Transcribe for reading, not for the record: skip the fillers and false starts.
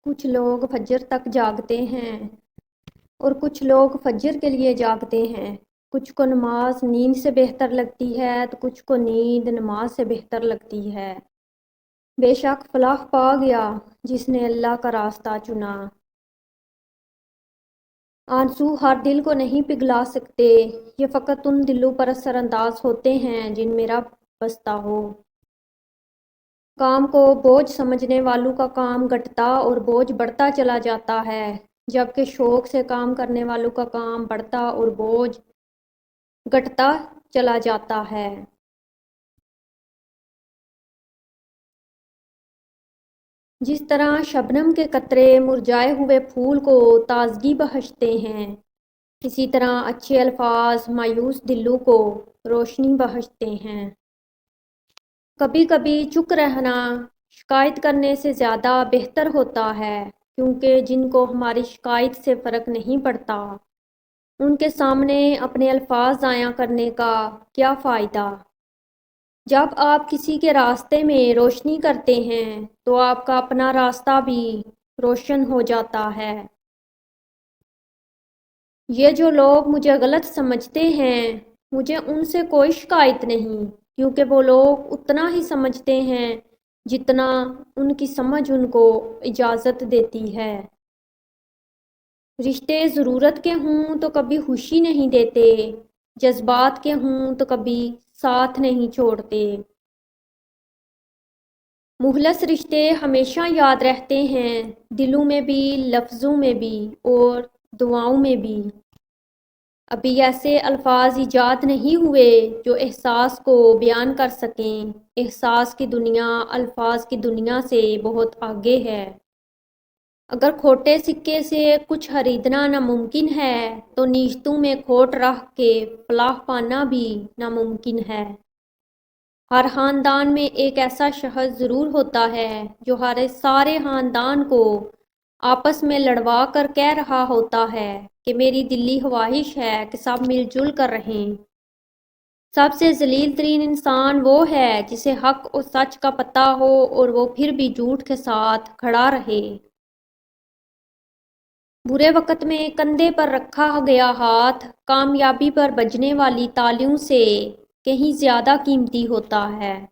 کچھ لوگ فجر تک جاگتے ہیں اور کچھ لوگ فجر کے لیے جاگتے ہیں۔ کچھ کو نماز نیند سے بہتر لگتی ہے تو کچھ کو نیند نماز سے بہتر لگتی ہے۔ بے شک فلاح پا گیا جس نے اللہ کا راستہ چنا۔ آنسو ہر دل کو نہیں پگھلا سکتے، یہ فقط ان دلوں پر اثر انداز ہوتے ہیں جن میں رب بستا ہو۔ کام کو بوجھ سمجھنے والوں کا کام گھٹتا اور بوجھ بڑھتا چلا جاتا ہے، جبکہ شوق سے کام کرنے والوں کا کام بڑھتا اور بوجھ گھٹتا چلا جاتا ہے۔ جس طرح شبنم کے قطرے مرجھائے ہوئے پھول کو تازگی بخشتے ہیں، اسی طرح اچھے الفاظ مایوس دلوں کو روشنی بخشتے ہیں۔ کبھی کبھی چپ رہنا شکایت کرنے سے زیادہ بہتر ہوتا ہے، کیونکہ جن کو ہماری شکایت سے فرق نہیں پڑتا ان کے سامنے اپنے الفاظ ضائع کرنے کا کیا فائدہ۔ جب آپ کسی کے راستے میں روشنی کرتے ہیں تو آپ کا اپنا راستہ بھی روشن ہو جاتا ہے۔ یہ جو لوگ مجھے غلط سمجھتے ہیں، مجھے ان سے کوئی شکایت نہیں، کیونکہ وہ لوگ اتنا ہی سمجھتے ہیں جتنا ان کی سمجھ ان کو اجازت دیتی ہے۔ رشتے ضرورت کے ہوں تو کبھی خوشی نہیں دیتے، جذبات کے ہوں تو کبھی ساتھ نہیں چھوڑتے۔ مخلص رشتے ہمیشہ یاد رہتے ہیں، دلوں میں بھی، لفظوں میں بھی اور دعاؤں میں بھی۔ ابھی ایسے الفاظ ایجاد نہیں ہوئے جو احساس کو بیان کر سکیں۔ احساس کی دنیا الفاظ کی دنیا سے بہت آگے ہے۔ اگر کھوٹے سکے سے کچھ خریدنا ناممکن ہے تو نیستوں میں کھوٹ رکھ کے فلاح پانا بھی ناممکن ہے۔ ہر خاندان میں ایک ایسا شخص ضرور ہوتا ہے جو ہر سارے خاندان کو آپس میں لڑوا کر کہہ رہا ہوتا ہے کہ میری دلی خواہش ہے کہ سب مل جل کر رہیں۔ سب سے ذلیل ترین انسان وہ ہے جسے حق اور سچ کا پتہ ہو اور وہ پھر بھی جھوٹ کے ساتھ کھڑا رہے۔ برے وقت میں کندھے پر رکھا گیا ہاتھ کامیابی پر بجنے والی تالیوں سے کہیں زیادہ قیمتی ہوتا ہے۔